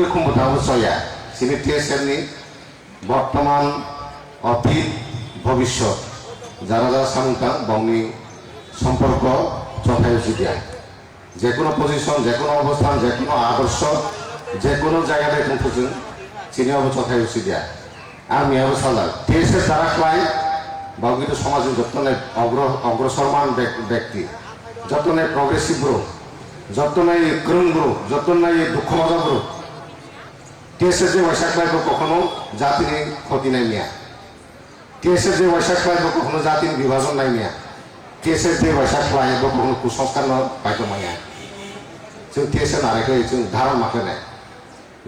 Kumpul saya, sini TSM ni বর্তমান অতীত ভবিষ্যৎ যারা যারা সামুতা বংনি সম্পর্ক চথাই উচিত দিয়া যে কোনো পজিশন যে কোনো অবস্থান যে কোনো আদর্শ যে কোনো জায়গায় কিন্তু চিনি অব চথাই উচিত দিয়া আর মেয়াব সালার TSM যারা ক্লাই বাউগিত সমাজের যতনে অগ্রসরমান ব্যক্তি যতনে প্রগ্রেসিভ গ্রুপ যতনে গ্রুম গ্রুপ যতনে দুঃখ মজা গ্রুপ TSM যে বৈশাখ পাইব কখনো জাতির ক্ষতি নাই মিয়া TSM যে বৈশাখ পাইব কখনো জাতির বিভাজন নাই মিয়া TSM যে বৈশাখ পাইব কখনো কুসংস্কার পাইব মাইয়া जों TSM আরেকটা जों ধারণ মাখে নাই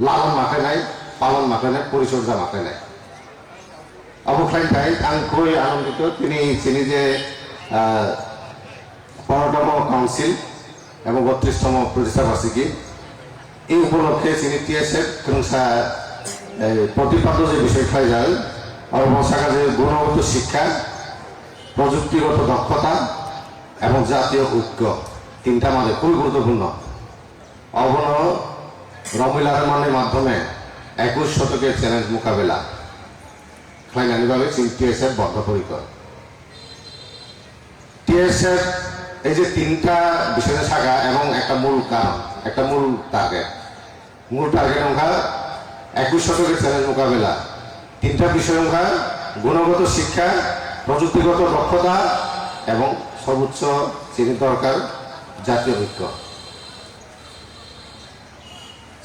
লালন মাখে নাই পালন মাখে নাই পরিচর্যা মাখে নাই অবখাই আং খুবই আনন্দিত তিনি যে 15তম কাউন্সিল এবং 32তম প্রতিষ্ঠা বার্ষিকী এই উপলক্ষে তিনি TSM প্রতিপাদ্য যে বিষয় খাই যায় অবস্থাকা যে গুণগত শিক্ষা প্রযুক্তিগত দক্ষতা এবং জাতীয় ঐক্য তিনটা মানে খুবই গুরুত্বপূর্ণ অবন রমিলার মানের মাধ্যমে 21 শতকের চ্যালেঞ্জ মোকাবেলা খাইনানিভাবে TSM বদ্ধপরিকর TSM এই যে তিনটা বিষয়ের শাখা এবং একটা মূল কারণ একটা মূল টার্গেট সংখ্যা 21 শতকের চ্যালেঞ্জ মোকাবেলা তিনটা বিষয় সংখ্যা গুণগত শিক্ষা প্রযুক্তিগত দক্ষতা এবং সর্বোচ্চ চিনি দরকার জাতীয় ঐক্য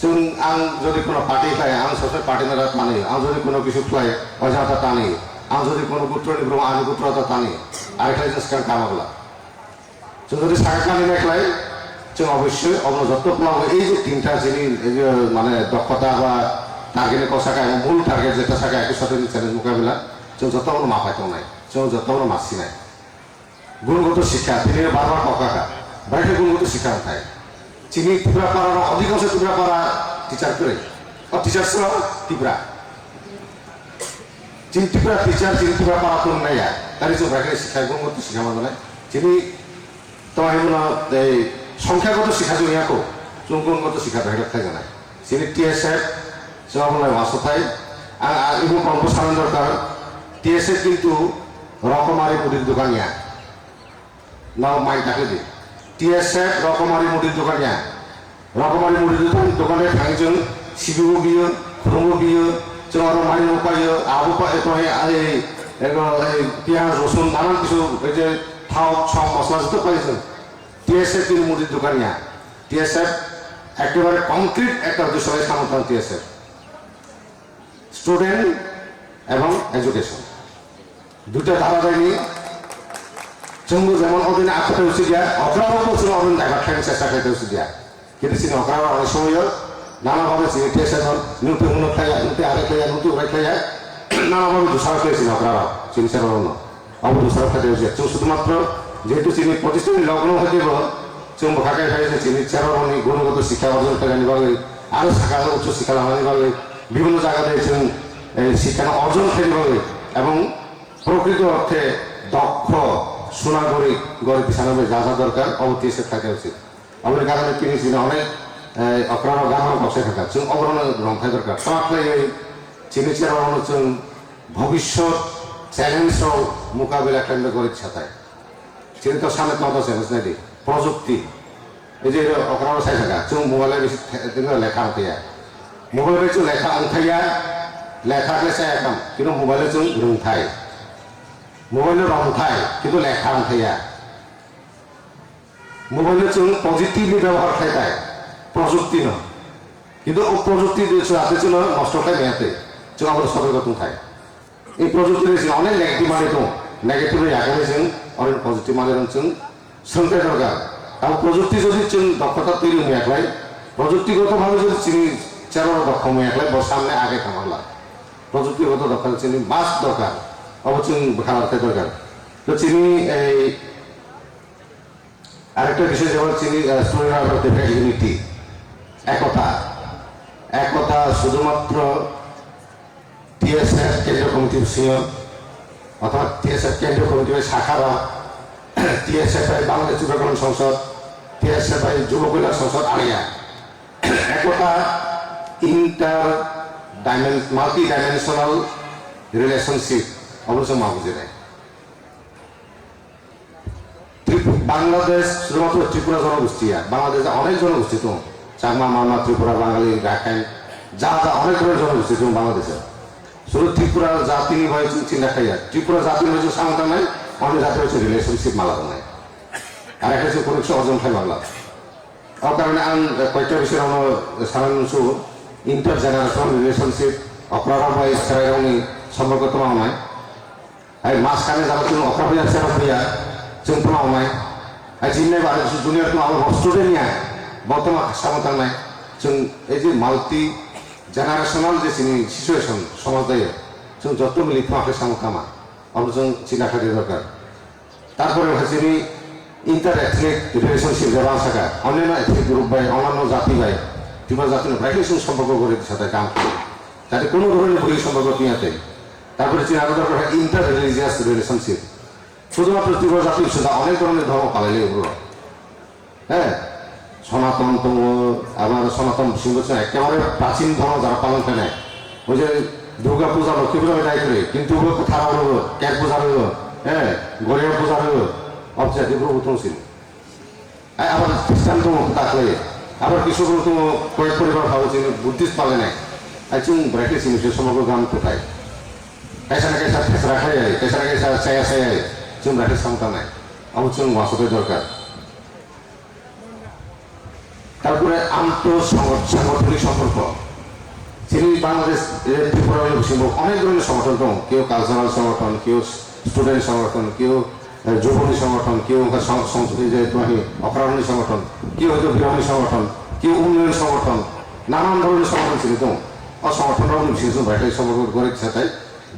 जों आं যদি কোনো পার্টি খাই आं সবসময় পার্টি না টানি आं যদি কোনো কিছু খাই অজাতা টানি आं যদি কোনো গুত্রনি ব্রহ্ম আমি গুত্রতা টানি আরেকটা জিনিস কামাগলা जों যদি শাখা কানি খাই जों অবশ্যই অবনযত্ন পাবো এই যে তিনটা যিনি মানে দক্ষতা বা টার্গেটের শাখা এবং মূল টার্গেট যেটা শাখা একই সাথে চ্যালেঞ্জ মোকাবিলা जों যতগুলো মাপাইতেও নাই जों যতগুলো মাসি নাই গুণগত শিক্ষা তিনি বারবার পকাকা বাইরে গুণগত শিক্ষা থাকে চিনি ত্রিপুরা পাড়ার অধিকাংশ ত্রিপুরা পাড়া টিচার করে টিচার ছিল ত্রিপুরা চিনি ত্রিপুরা টিচার চিনি ত্রিপুরা পাড়া তো নাই তার যে বাইরে শিক্ষা গুণগত শিক্ষা মানে চিনি তো এই সংখ্যাগত শিক্ষা जों ইয়াকো जों গুণগত শিক্ষা বাইরে থাকে না চিনি TSM जों বলে মাসথাই আর ইবু কম্পোসান দরকার TSM কিন্তু রকমারি মুদির দোকানিয়া নাও মাই থাকে দি TSM রকমারি মুদির দোকানিয়া রকমারি মুদির দোকানে থাকজন সিবিও বিয়ে খুরমো বিয়ে जों আরো মারি উপায় আবু পায় তো এই পেঁয়াজ রসুন নানান কিছু এই যে থাও সব মশলা যত পাইছেন TSM কিন্তু মুদির দোকানিয়া TSM একেবারে কংক্রিট একটা উদ্দেশ্য সামর্থ্য TSM স্টুডেন্ট এবং এডুকেশন দুটো ধারা যায়নি जोंबो যেমন অদিন আখতে উচিত দিয়া অগ্রাবো বছর অদিন দেখা খাইতে চেষ্টা করতে উচিত দিয়া কিন্তু চিনি অগ্রাবো অনেক সময় নানাভাবে চিনি TSM নিউটে মনে খাই নিউটে আরে খাই নিউটে উড়াই খাই নানাভাবে দোষারোপ করেছি অগ্রাবো চিনি সেবা অবু দোষারোপ খাইতে উচিত जों শুধুমাত্র যেহেতু চিনি প্রতিষ্ঠানে লগ্ন হয়ে যাব जों ভাগায় খাইছে চিনি চেরাবনি গুণগত শিক্ষা অর্জন করে নিভাবে আরো শাখা উচ্চ শিক্ষা নিভাবে বিভিন্ন জায়গাতে শিক্ষা অর্জন করে নিভাবে এবং প্রকৃত অর্থে দক্ষ সুনাগরিক গড়ে পিছানো যা যা দরকার অবতীর্ণ থাকা উচিত আমাদের কারণে কিনেছি অনেক অপরাধ গামার বসে থাকা जों অবরণ রংথাই দরকার সবাই এই চিনি চেরাবন जों ভবিষ্যৎ চ্যালেঞ্জ মোকাবিলা কেন্দ্র করে ইচ্ছা থাকে চিনি তো সামনে কত চ্যালেঞ্জ নাই প্রযুক্তি এই যে অপরাধ চাই থাকা जों মোবাইলে বেশি লেখা আনতে মোবাইলে जों লেখা আনথাইয়া লেখাকে চাই একাম কিন্তু মোবাইলে जों রংথাই মোবাইলে রংথাই কিন্তু লেখা আনথাইয়া মোবাইলে जों পজিটিভলি ব্যবহার খাইতাই প্রযুক্তি ন কিন্তু ও প্রযুক্তি আছে ছিল নষ্ট খাই মেয়াতে जों আবার সতর্ক থাই এই প্রযুক্তির অনেক নেগেটিভ মানে তো নেগেটিভ আকারে जों অনেক পজিটিভ মানে जों সংখ্যা দরকার এবং প্রযুক্তি যদি जों দক্ষতা তৈরি হয়ে একলাই প্রযুক্তিগতভাবে যদি চিনি চেরার দক্ষ হয়ে একলাই সামনে আগে কামালা প্রযুক্তিগত দক্ষতা চিনি বাস দরকার অবশ্যই খাবার দরকার তো চিনি এই আরেকটা বিষয় যেমন চিনি স্টুডেন্ট ইউনিটি একতা শুধুমাত্র TSM কেন্দ্রীয় কমিটির সিনিয়র অথবা TSM কেন্দ্রীয় কমিটির শাখারা TSM বাংলাদেশ যুব কল্যাণ সংসদ TSM যুব কল্যাণ সংসদ আড়িয়া একতা ইন মাল্টি ডাইমেনশনাল রিলেশনশিপ অবশ্যই মা বুঝে নেয়। বাংলাদেশ শুধুমাত্র ত্রিপুরা জনগোষ্ঠী, বাংলাদেশে অনেক জনগোষ্ঠী তো চাকমা, মারমা, ত্রিপুরা, বাঙালি, রাখাইন, যা যা অনেক ধরনের জনগোষ্ঠী তুমি বাংলাদেশে। শুধু ত্রিপুরা জাতি হয়েছে চিন্তা খাইয়া, ত্রিপুরা জাতি হয়েছে সামতা নাই, অনেক জাতি হয়েছে রিলেশনশিপ মালাদা নাই, আর একটা হচ্ছে কোনো কিছু অর্জন খাই বাংলা। তার কারণে আমি কয়েকটা বিষয় আমার সাধারণ ইন্টার জেনারেশনাল রিলেশনশিপ অপরাধ বা ইচ্ছারাই সম্পর্ক তোমার নয়। আর মাঝখানে যারা তুমি অপরাধ সেরা হইয়া जों मावनाय जिन्नाय बारे दुनिया तो आरो स्टुडेन्ट या बर्तमान सामता नाय जों এই যে মাল্টি জেনারেশনাল যে সিচুয়েশন সমাজ দায়ে जों যত মিলি তোমাকে সামকামা অবশ্য जों চিন্তা করা দরকার। তারপরে হচ্ছে ইন্টার এথনিক রিলেশনশিপ যেমন থাকা অন্যান্য এথনিক গ্রুপ বাই অন্যান্য জাতি বাই ত্রিপুরা জাতির ব্রাইটেশন সম্পর্ক করে সাথে কাম করে যাতে কোনো ধরনের ভুল সম্পর্ক নিয়াতে। তারপরে চিন্তা করা দরকার ইন্টার রিলিজিয়াস রিলেশনশিপ, শুধুমাত্র ত্রিপুরা জাতির শুধু অনেক ধরনের ধর্ম পালাইলে এগুলো হ্যাঁ সনাতন তো আবার সনাতন সিংহ একেবারে প্রাচীন ধর্ম যারা পালন করে নেয় ওই যে দুর্গা পূজা লক্ষ্মী পূজা দায় করে কিন্তু খারাপ হইব ক্যাট পূজা হইব হ্যাঁ গরিয়া পূজা হইব অবজাতি প্রভুত্ব ছিল। আবার খ্রিস্টান তো থাকলে আবার কিছু তো কয়েক পরিবার ভাবছে বুদ্ধিস্ট পালে নাই চুং ব্রাইটে ছিল সে সমগ্র গ্রাম কোথায় कैसा ना कैसा फैसला रखा जाए, कैसा ना कैसा चाया चाया जों ब्राइटे क्षमता নাই অবশ্য মাসতে দরকার। তারপরে আন্তঃসাংগঠনিক সম্পর্ক যিনি বাংলাদেশ ত্রিপুরা অনেক ধরনের সংগঠন তো কেউ কালচারাল সংগঠন, কেউ স্টুডেন্ট সংগঠন, কেউ যুবনী সংগঠন, কেউ সংস্কৃতি যে তোমাকে অপরাধী সংগঠন, কেউ হয়তো বিরোধী সংগঠন, কেউ উন্নয়ন সংগঠন, নানান ধরনের সংগঠন ছিল তো সংগঠনরাও বিশেষ ব্রাইটে সম্পর্ক করে সাথে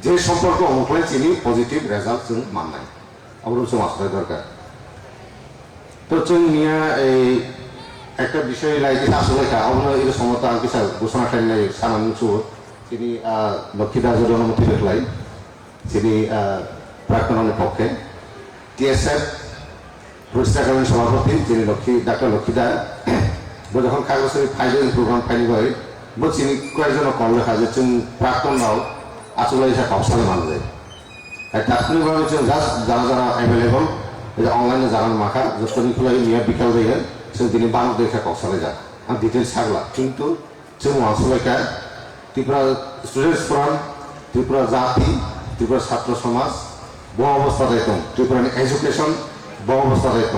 যে সম্পর্ক অনুকূলে চিনি পজিটিভ রেজাল্ট जों মাননাय অবশ্য মাসতে দরকার। তো जों নিয়ে এই একটা বিষয় লাইকে আসলে অন্য এই সমতা আর কিছু ঘোষণা খাইনাই সানাংশু তিনি লক্ষ্মীদাস অনুমতি দেখলাই তিনি প্রাক্তনের পক্ষে টিএসএফ প্রতিষ্ঠাকালীন সভাপতি যিনি ডাক্তার লক্ষ্মীদা যখন কাগজের ফাইনাল প্রোগ্রাম ফাইনি হয় তিনি কয়েকজন কল লেখা যে जों প্রাক্তনরাও আসলে এটা কবসালে মানা যায়। তাৎক্ষণিকভাবে যারা যারা অ্যাভেলেবল অনলাইনে জানান মাখা যতদিন খোলা নিয়ে বিকাল দিয়ে তিনি বাংলাদেশে কবসালে যান আর ডিটেলস থাকলা কিন্তু जों আসলেকা ত্রিপুরা স্টুডেন্টস ফোরাম, ত্রিপুরা জাতি, ত্রিপুরা ছাত্র সমাজ বহু অবস্থা দায়িত্ব, ত্রিপুরা এডুকেশন বহু অবস্থা দায়িত্ব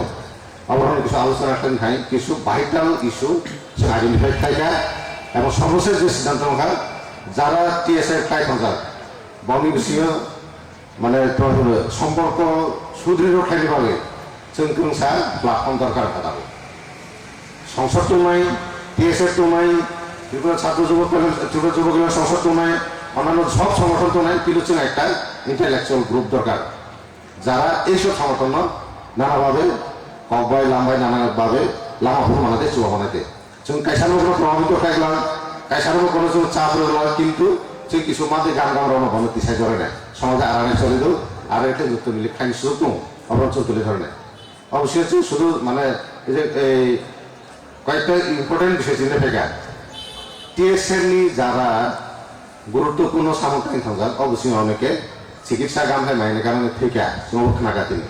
অবরণ কিছু আলোচনা করেন খাই কিছু ভাইটাল ইস্যু আইডেন্টিফাই থাকা এবং সর্বশেষ যে সিদ্ধান্ত যারা টিএসএফ টাইপ হাজার বনি বিষয় মানে সম্পর্ক সুদৃঢ় খাইভাবে जों गोंसा प्लाटफर्म दरकार खादाबो संसद दंनाय টিএসএফ दंनाय ত্রিপুরা ছাত্র ত্রিপুরা যুবক সংসদ दंनाय অন্যান্য সব সংগঠন दंनाय কিন্তু जों একটা ইন্টেলেকচুয়াল গ্রুপ দরকার যারা এইসব সংগঠন নানাভাবে ককবাই লাম্বাই নানাভাবে লামাফোর বানাতে চুয়া বানাতে जों কাইসার উপর প্রভাবিত থাকলাম কাইসার উপর কোনো চাপ রইল কিন্তু जों কিছু মাঝে গান গান রওনা ভালো দিশায় ধরে নেয় সমাজে আরামে চলে দেব আর একটা যুক্ত মিলে খাই সুযোগ তো অবরঞ্চ তুলে ধরে নেয়। অবশ্যই হচ্ছে শুধু মানে এই যে এই কয়েকটা ইম্পর্টেন্ট বিষয় চিন্তা ফেকা টিএসএর যারা গুরুত্বপূর্ণ সামগ্রিক থাকার অবশ্যই অনেকে চিকিৎসা গান হয় মাইনে কারণে ফেকা চমক নাগা তিনি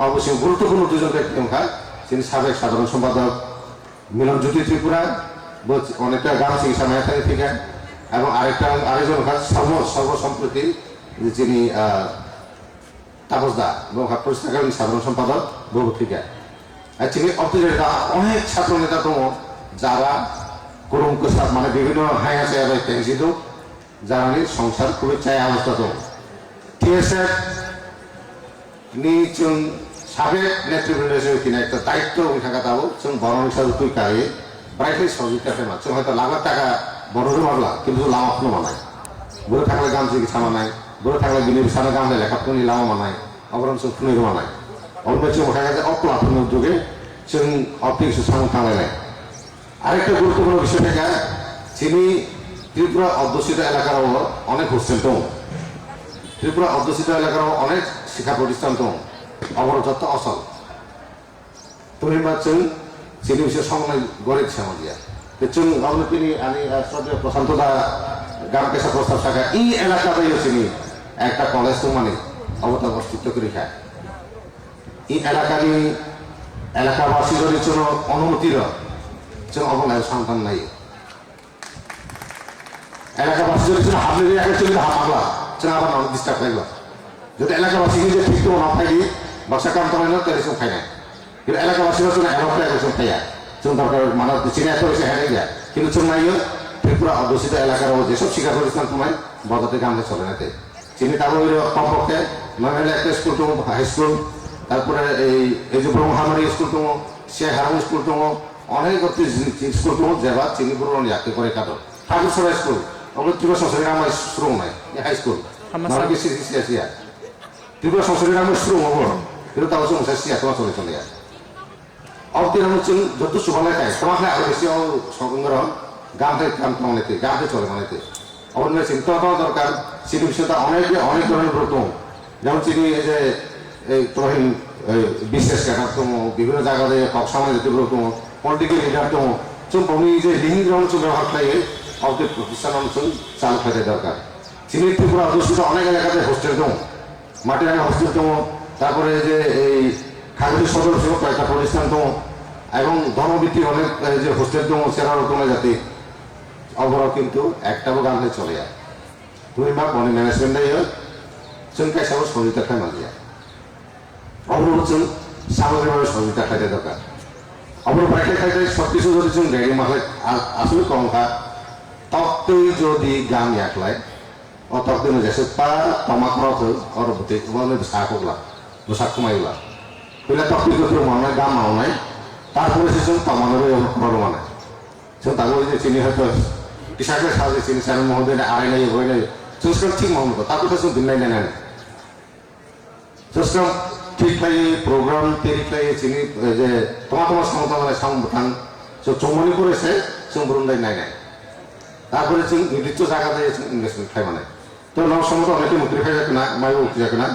অবশ্যই গুরুত্বপূর্ণ দুজন ব্যক্তি সংখ্যা তিনি সাবেক সাধারণ সম্পাদক মিলন জ্যোতি ত্রিপুরা অনেকটা গান চিকিৎসা মায়া থাকে ফেকা এবং আরেকজন সর্বসম্প্রতি যিনি তাপস দা এবং প্রতিষ্ঠাকালীন সাধারণ সম্পাদক বহু থেকে তিনি অর্থনীতি অনেক ছাত্র নেতা দম যারা করুম কোসাদ মানে বিভিন্ন হায়া চায়া তেজিত যারা সংসার খুবই চায় অবস্থা দম টিএসএফ নি जों সাবেক নেতৃবৃন্দ হিসেবে কিনা একটা দায়িত্ব থাকা তাও जों বরং হিসাবে তুই কারে ব্রাইটলি সহযোগিতা ফেমা जों হয়তো লাখ টাকা বড়দের মারলা কিন্তু লামা কোনো মানায় বড় থাকলে গান চিকিৎসা মানায় বড় থাকলে বিনি বিছানা গান লেখাপড়ি লামা মানায় অবরঞ্চ খুনির মানায় অবশ্যই ওঠা গেছে অপ্লাটন উদ্যোগে जों অতি সুসাম থাকলে নেয়। আরেকটা গুরুত্বপূর্ণ বিষয় থেকে যিনি ত্রিপুরা অধ্যুষিত এলাকার অনেক হোস্টেল তো ত্রিপুরা অধ্যুষিত এলাকার অনেক শিক্ষা প্রতিষ্ঠান তো অবরযত্ন অচল তৈরি মারছেন যিনি বিষয়ে সমন্বয় গড়ে দিচ্ছে আমাদের जों अग्निपिनी आणि श्रद्धेय प्रशांत दा ग्राम केशा प्रस्ताव शाखा এই এলাকাতেই চিনি একটা কলেজ তো মানে অবতার অস্তিত্ব করে খায় এই এলাকারই এলাকাবাসীদের জন্য অনুমতির जों অবলায় সন্তান নাই এলাকাবাসীদের জন্য হাবলি আগে চলে হামলা जों আবার অনেক ডিস্টার্ব লাগলো যদি এলাকাবাসী নিজে ঠিক তো না পাইলি বাসা কাম করে না তাহলে সব খায় না কিন্তু এলাকাবাসীদের জন্য এলাকা একজন খাইয়া जों দরকার মানে চিনে এত এসে হেরে যায় কিন্তু जों নাইও ত্রিপুরা অধ্যুষিত এলাকার যেসব শিক্ষা প্রতিষ্ঠান তোমায় বদতে গামলে চলে না চিনি তারপরে কমপক্ষে নয়মেলে একটা স্কুল তো হাই স্কুল তারপরে এই যে ব্রহ্মামারি স্কুল তো শেখ হারাম স্কুল তো অনেক স্কুল তো যেবা চিনি পুরো ইয়াকে করে কাটো ঠাকুর সবাই স্কুল ওগুলো ত্রিপুরা সংসদের আমার শুরু নাই হাই স্কুল নরকে সিয়া ত্রিপুরা সংসদের আমার শুরু হবো কিন্তু তাও সংসার সিয়া তোমার চলে চলে যায় অবদিন হচ্ছে যত সুভালে খায় তোমাকে আরো বেশি সংগ্র গামতে গাম মানেতে গামতে চলে মানেতে অন্য চিন্তা করা দরকার চিনি বিষয়টা অনেক ধরনের ব্রতম যেমন চিনি এই যে এই তহিন বিশেষ ক্যাটারতম বিভিন্ন জায়গাতে সমাজ যেতে ব্রতম পলিটিক্যাল লিডারতম চুম আমি যে লিঙ্গ অঞ্চল ব্যবহার খাইয়ে অবদের প্রতিষ্ঠান অঞ্চল চালু খাইতে দরকার চিনি ত্রিপুরা অধ্যুষিত অনেক এলাকাতে হোস্টেল দম মাটির আগে হোস্টেল দম তারপরে যে এই খাগড়ি সদর ছিল কয়েকটা প্রতিষ্ঠান দম এবং ধর্মভিত্তিক অনেক যে হোস্টেল দম সেরা রকমের জাতি অবরাও কিন্তু একটাও গান চলে যায় তুমি মা মনে ম্যানেজমেন্ট দেয় চুনকাই সাগর সহযোগিতা খায় মাঝে অবর হচ্ছেন সামগ্রিকভাবে সহযোগিতা খাইতে দরকার অবর বাইকে খাইতে সব কিছু যদি চুন ডেরি মাসে আসলে কম খা তক্তই যদি গান একলাই ও তক্তই যেসে পা তমাক রথ অরবতে মানে সাকলা সাক কমাইলা পেলে তক্তই করতে মনে গান মাওনাই তারপরে সে তমানের বড় মানে সে তারপরে যে চিনি হয়তো টিশার্টের সাহায্যে চিনি স্যারের মহোদয় আড়াই নাই বই নাই সংস্কার ঠিক মহম্মদ তারপর সে দিন নাই নেন সংস্কার ঠিক নাই প্রোগ্রাম তৈরি খাই চিনি যে তোমার ক্ষমতা মানে সংবিধান চৌমনি করেছে সম্পূর্ণ নাই নাই তারপরে নির্দিষ্ট জায়গাতে ইনভেস্টমেন্ট খাই মানে তো নবসম্মত অনেকে মুক্তি খাই যাবে না মাইও উঠতে যাবে না